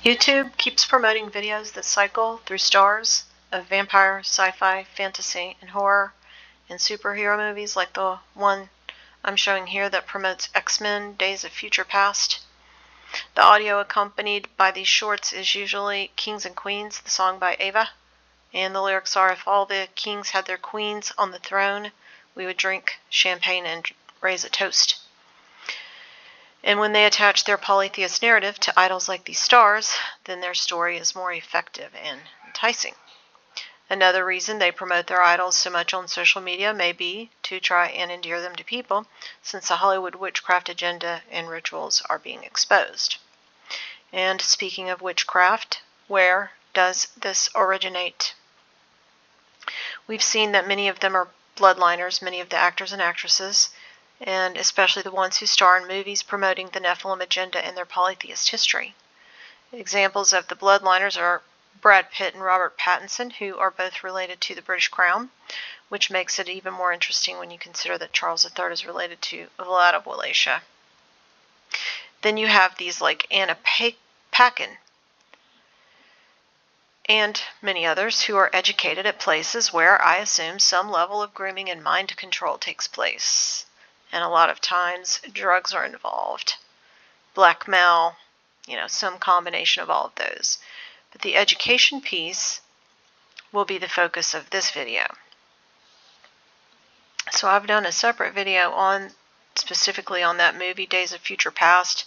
YouTube keeps promoting videos that cycle through stars of vampire, sci-fi, fantasy, and horror and superhero movies like the one I'm showing here that promotes X-Men Days of Future Past. The audio accompanied by these shorts is usually Kings and Queens, the song by Ava, and the lyrics are, if all the kings had their queens on the throne, we would drink champagne and raise a toast. And when they attach their polytheist narrative to idols like these stars, then their story is more effective and enticing. Another reason they promote their idols so much on social media may be to try and endear them to people, since the Hollywood witchcraft agenda and rituals are being exposed. And speaking of witchcraft, where does this originate? We've seen that many of them are bloodliners, many of the actors and actresses, and especially the ones who star in movies promoting the Nephilim agenda and their polytheist history. Examples of the bloodliners are Brad Pitt and Robert Pattinson, who are both related to the British Crown, which makes it even more interesting when you consider that Charles III is related to Vlad of Wallachia. Then you have these like Anna Paquin and many others who are educated at places where I assume some level of grooming and mind control takes place. And a lot of times drugs are involved, blackmail, some combination of all of those. But the education piece will be the focus of this video. So I've done a separate video specifically on that movie, Days of Future Past,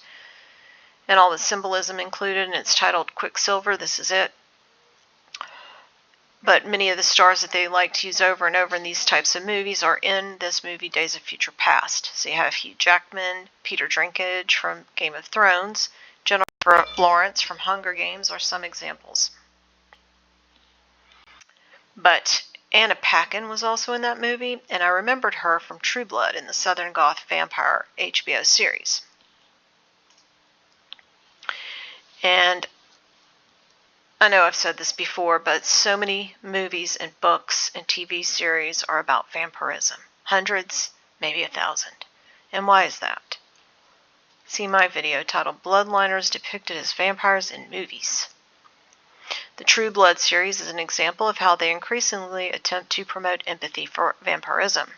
and all the symbolism included, and it's titled Quicksilver. This is it. But many of the stars that they like to use over and over in these types of movies are in this movie, Days of Future Past. So you have Hugh Jackman, Peter Dinklage from Game of Thrones, Jennifer Lawrence from Hunger Games are some examples. But Anna Paquin was also in that movie, and I remembered her from True Blood in the Southern Goth Vampire HBO series. And I know I've said this before, but so many movies and books and TV series are about vampirism. Hundreds, maybe 1,000. And why is that? See my video titled Bloodliners Depicted as Vampires in Movies. The True Blood series is an example of how they increasingly attempt to promote empathy for vampirism.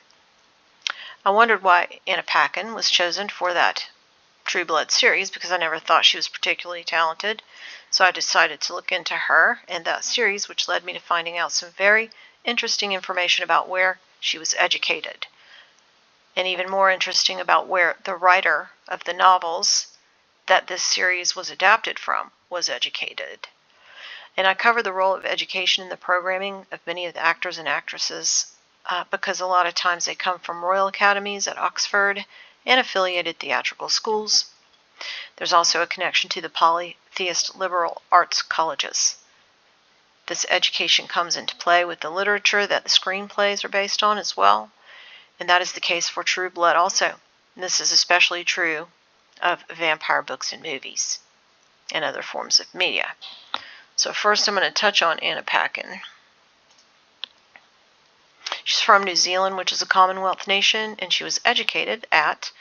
I wondered why Anna Paquin was chosen for that True Blood series because I never thought she was particularly talented. So I decided to look into her and that series, which led me to finding out some very interesting information about where she was educated. And even more interesting about where the writer of the novels that this series was adapted from was educated. And I cover the role of education in the programming of many of the actors and actresses because a lot of times they come from Royal Academies at Oxford and affiliated theatrical schools. There's also a connection to the polytheist liberal arts colleges. This education comes into play with the literature that the screenplays are based on as well, and that is the case for True Blood also. And this is especially true of vampire books and movies and other forms of media. So first I'm going to touch on Anna Paquin. She's from New Zealand, which is a Commonwealth nation, and she was educated at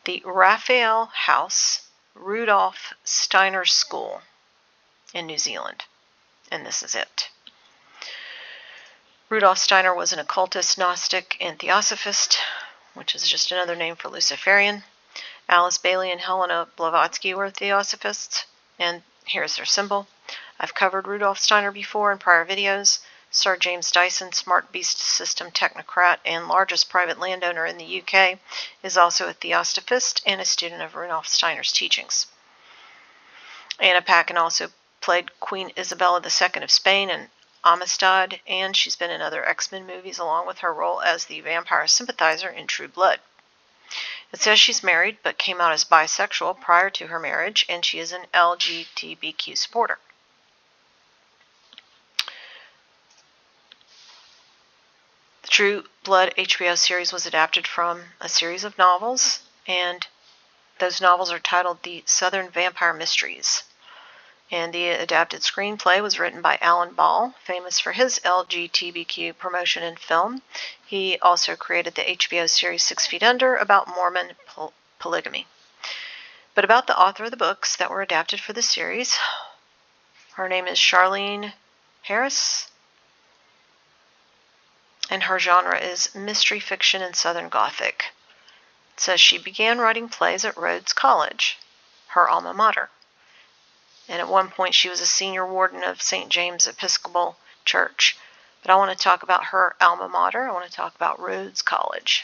the Raphael House Rudolf Steiner School in New Zealand. And this is it. Rudolf Steiner was an occultist, Gnostic, and Theosophist, which is just another name for Luciferian. Alice Bailey and Helena Blavatsky were Theosophists, and here's their symbol. I've covered Rudolf Steiner before in prior videos. Sir James Dyson, Smart Beast System technocrat and largest private landowner in the UK, is also a Theosophist and a student of Rudolf Steiner's teachings. Anna Paquin also played Queen Isabella II of Spain in Amistad, and she's been in other X-Men movies along with her role as the vampire sympathizer in True Blood. It says she's married but came out as bisexual prior to her marriage, and she is an LGBTQ supporter. The True Blood HBO series was adapted from a series of novels, and those novels are titled The Southern Vampire Mysteries. And the adapted screenplay was written by Alan Ball, famous for his LGBTQ promotion in film. He also created the HBO series 6 Feet Under about Mormon polygamy. But about the author of the books that were adapted for the series, Her name is Charlene Harris, and her genre is mystery fiction and Southern Gothic. It says she began writing plays at Rhodes College, her alma mater. And at one point she was a senior warden of St. James Episcopal Church. But I want to talk about her alma mater. I want to talk about Rhodes College,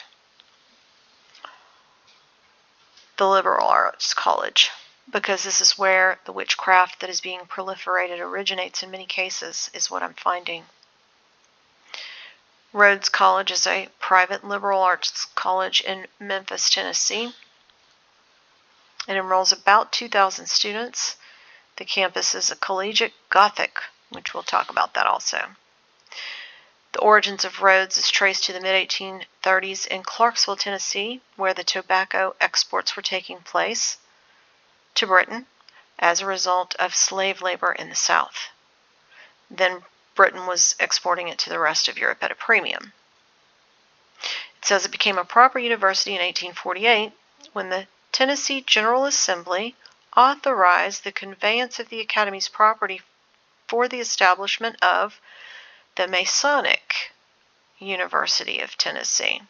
the liberal arts college, because this is where the witchcraft that is being proliferated originates in many cases, is what I'm finding. Rhodes College is a private liberal arts college in Memphis, Tennessee. It enrolls about 2,000 students. The campus is a collegiate Gothic, which we'll talk about that also. The origins of Rhodes is traced to the mid-1830s in Clarksville, Tennessee, where the tobacco exports were taking place to Britain as a result of slave labor in the South. Then Britain was exporting it to the rest of Europe at a premium. It says it became a proper university in 1848 when the Tennessee General Assembly authorized the conveyance of the Academy's property for the establishment of the Masonic University of Tennessee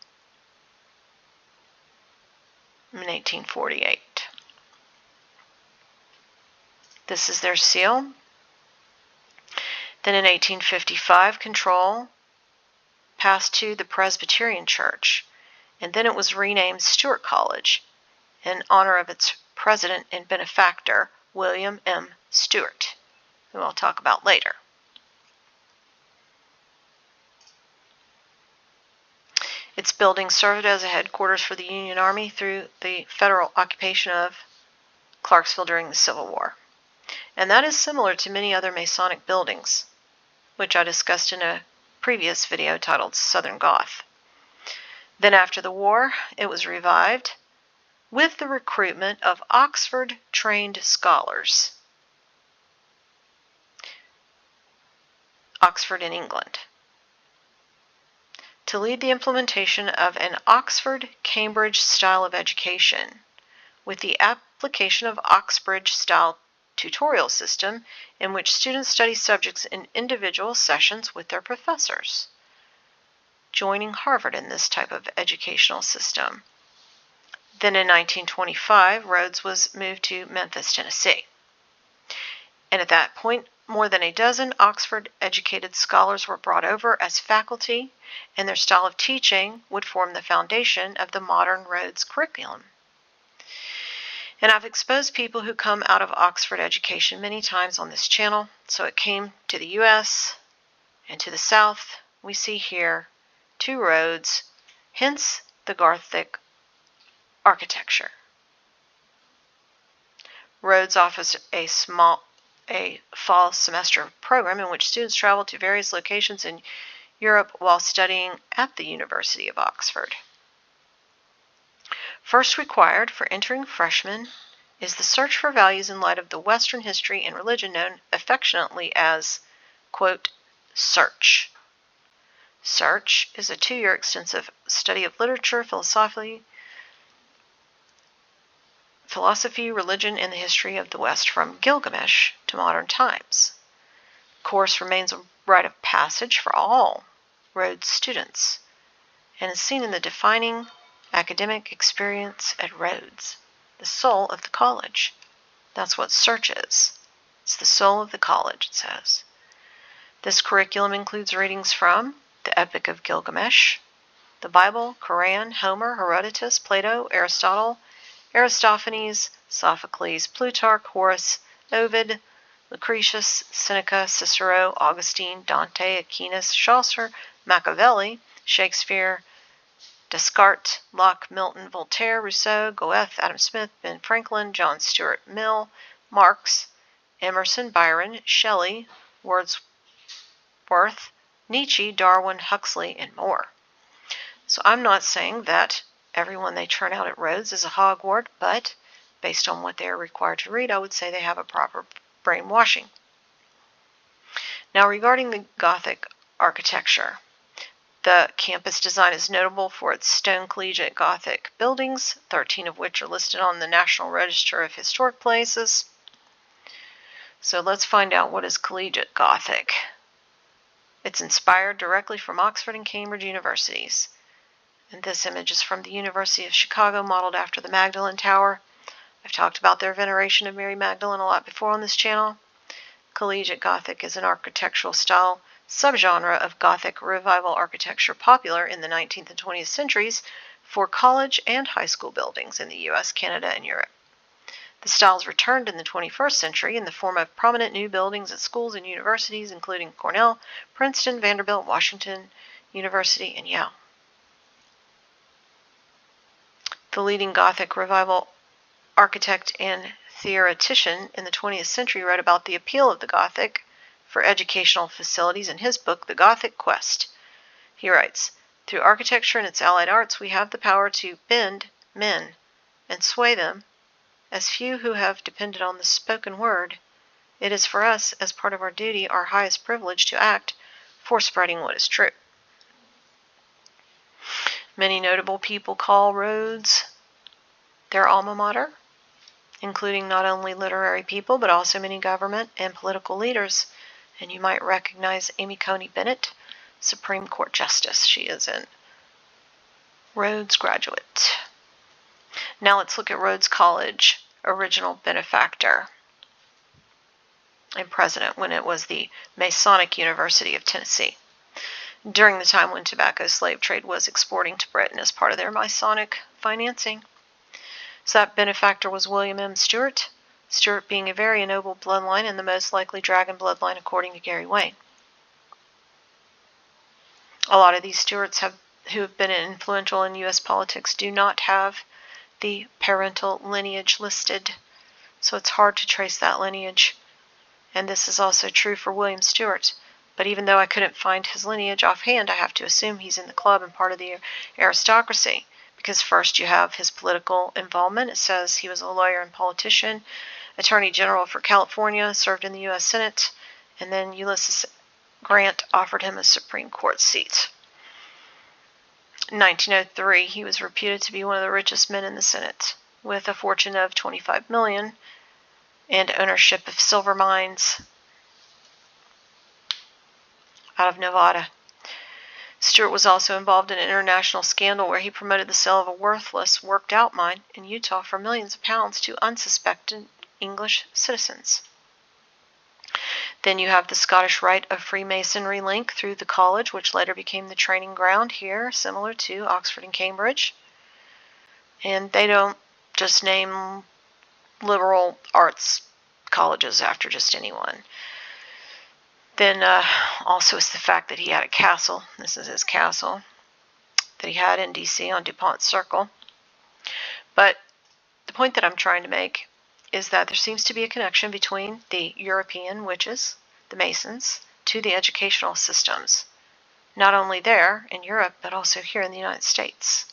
in 1848. This is their seal. Then in 1855, control passed to the Presbyterian Church, and then it was renamed Stuart College in honor of its president and benefactor, William M. Stewart, who I'll talk about later. Its building served as a headquarters for the Union Army through the federal occupation of Clarksville during the Civil War. And that is similar to many other Masonic buildings, which I discussed in a previous video titled Southern Goth. Then after the war, it was revived with the recruitment of Oxford-trained scholars. Oxford in England, to lead the implementation of an Oxford-Cambridge style of education with the application of Oxbridge-style tutorial system in which students study subjects in individual sessions with their professors, joining Harvard in this type of educational system. Then in 1925, Rhodes was moved to Memphis, Tennessee. And at that point, more than a dozen Oxford-educated scholars were brought over as faculty, and their style of teaching would form the foundation of the modern Rhodes curriculum. And I've exposed people who come out of Oxford education many times on this channel, so it came to the U.S. and to the South. We see here two Rhodes, hence the Gothic architecture. Rhodes offers a fall semester program in which students travel to various locations in Europe while studying at the University of Oxford. First required for entering freshmen is the search for values in light of the Western history and religion known affectionately as, quote, search. Search is a 2-year extensive study of literature, philosophy, religion, and the history of the West from Gilgamesh to modern times. The course remains a rite of passage for all Rhodes students and is seen in the defining academic experience at Rhodes, the soul of the college. That's what search is. It's the soul of the college, it says. This curriculum includes readings from the Epic of Gilgamesh, the Bible, Quran, Homer, Herodotus, Plato, Aristotle, Aristophanes, Sophocles, Plutarch, Horace, Ovid, Lucretius, Seneca, Cicero, Augustine, Dante, Aquinas, Chaucer, Machiavelli, Shakespeare, Descartes, Locke, Milton, Voltaire, Rousseau, Goethe, Adam Smith, Ben Franklin, John Stuart Mill, Marx, Emerson, Byron, Shelley, Wordsworth, Nietzsche, Darwin, Huxley, and more. So I'm not saying that everyone they turn out at Rhodes is a Hogwarts, but based on what they are required to read, I would say they have a proper brainwashing. Now regarding the Gothic architecture, the campus design is notable for its stone collegiate Gothic buildings, 13 of which are listed on the National Register of Historic Places. So let's find out what is collegiate Gothic. It's inspired directly from Oxford and Cambridge universities. And this image is from the University of Chicago, modeled after the Magdalen Tower. I've talked about their veneration of Mary Magdalene a lot before on this channel. Collegiate Gothic is an architectural style subgenre of Gothic Revival architecture popular in the 19th and 20th centuries for college and high school buildings in the US, Canada, and Europe. The styles returned in the 21st century in the form of prominent new buildings at schools and universities, including Cornell, Princeton, Vanderbilt, Washington University, and Yale. The leading Gothic Revival architect and theoretician in the 20th century wrote about the appeal of the Gothic for educational facilities in his book, The Gothic Quest. He writes, "Through architecture and its allied arts, we have the power to bend men and sway them, as few who have depended on the spoken word. It is for us, as part of our duty, our highest privilege, to act for spreading what is true." Many notable people call Rhodes their alma mater, including not only literary people, but also many government and political leaders. And you might recognize Amy Coney Bennett, Supreme Court Justice. She is a Rhodes graduate. Now let's look at Rhodes College, original benefactor and president when it was the Masonic University of Tennessee, during the time when tobacco slave trade was exporting to Britain as part of their Masonic financing. So that benefactor was William M. Stewart, Stewart being a very ennobled bloodline and the most likely dragon bloodline according to Gary Wayne. A lot of these Stewarts who have been influential in U.S. politics do not have the parental lineage listed, so it's hard to trace that lineage. And this is also true for William Stewart. But even though I couldn't find his lineage offhand, I have to assume he's in the club and part of the aristocracy. Because first you have his political involvement. It says he was a lawyer and politician, Attorney General for California, served in the U.S. Senate, and then Ulysses Grant offered him a Supreme Court seat. In 1903, he was reputed to be one of the richest men in the Senate, with a fortune of $25 million and ownership of silver mines out of Nevada. Stewart was also involved in an international scandal where he promoted the sale of a worthless, worked-out mine in Utah for millions of pounds to unsuspected English citizens. Then you have the Scottish Rite of Freemasonry link through the college, which later became the training ground here, similar to Oxford and Cambridge. And they don't just name liberal arts colleges after just anyone. Then also is the fact that he had a castle. This is his castle that he had in D.C. on DuPont Circle. But the point that I'm trying to make is that there seems to be a connection between the European witches, the Masons, to the educational systems, not only there in Europe, but also here in the United States.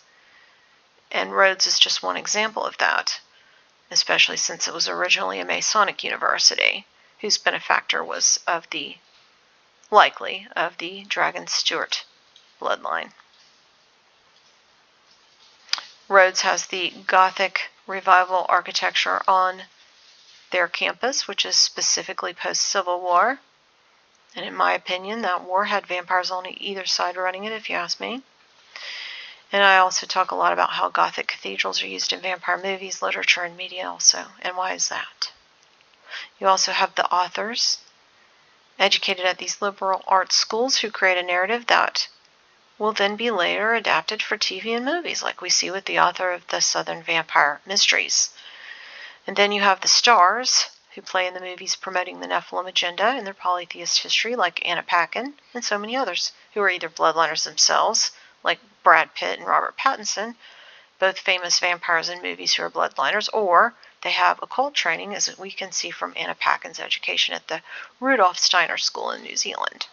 And Rhodes is just one example of that, especially since it was originally a Masonic university, whose benefactor was likely of the Dragon Stewart bloodline. Rhodes has the Gothic Revival architecture on their campus, which is specifically post-Civil War. And in my opinion, that war had vampires on either side running it, if you ask me. And I also talk a lot about how Gothic cathedrals are used in vampire movies, literature, and media also. And why is that? You also have the authors educated at these liberal arts schools who create a narrative that will then be later adapted for TV and movies, like we see with the author of the Southern Vampire Mysteries. And then you have the stars who play in the movies promoting the Nephilim agenda and their polytheist history, like Anna Paquin and so many others, who are either bloodliners themselves, like Brad Pitt and Robert Pattinson, both famous vampires in movies who are bloodliners, or they have occult training, as we can see from Anna Paquin's education at the Rudolf Steiner School in New Zealand.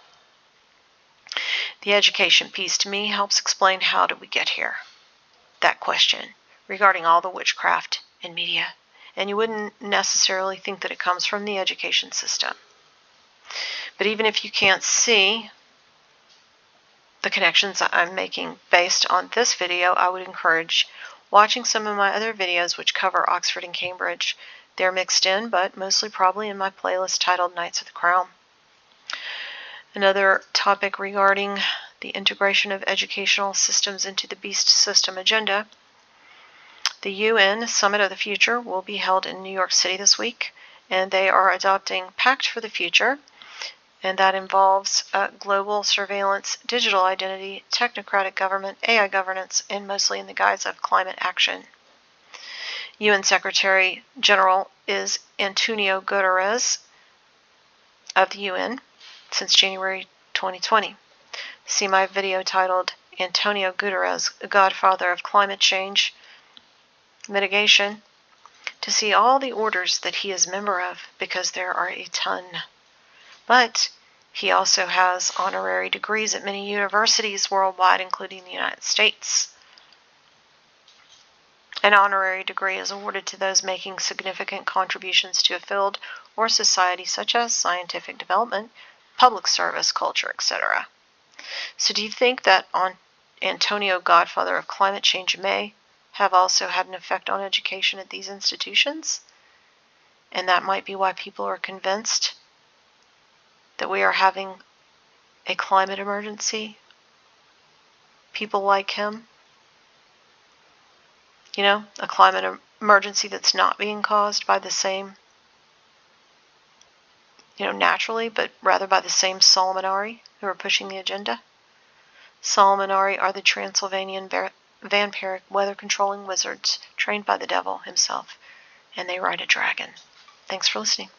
The education piece to me helps explain how did we get here? That question regarding all the witchcraft in media. And you wouldn't necessarily think that it comes from the education system. But even if you can't see the connections I'm making based on this video, I would encourage watching some of my other videos which cover Oxford and Cambridge, They're mixed in, but mostly probably in my playlist titled Knights of the Crown. Another topic regarding the integration of educational systems into the Beast System agenda. The UN Summit of the Future will be held in New York City this week, and they are adopting Pact for the Future, and that involves global surveillance, digital identity, technocratic government, AI governance, and mostly in the guise of climate action. UN Secretary General is Antonio Guterres of the UN since January 2020. See my video titled Antonio Guterres, Godfather of Climate Change Mitigation, to see all the orders that he is member of, because there are a ton. But he also has honorary degrees at many universities worldwide, including the United States. An honorary degree is awarded to those making significant contributions to a field or society, such as scientific development, public service, culture, etc. So do you think that Antonio, Godfather of Climate Change, may have also had an effect on education at these institutions? And that might be why people are convinced that we are having a climate emergency? People like him? You know, a climate emergency that's not being caused by the same, naturally, but rather by the same Solmonari who are pushing the agenda. Solmonari are the Transylvanian vampiric weather-controlling wizards trained by the devil himself, and they ride a dragon. Thanks for listening.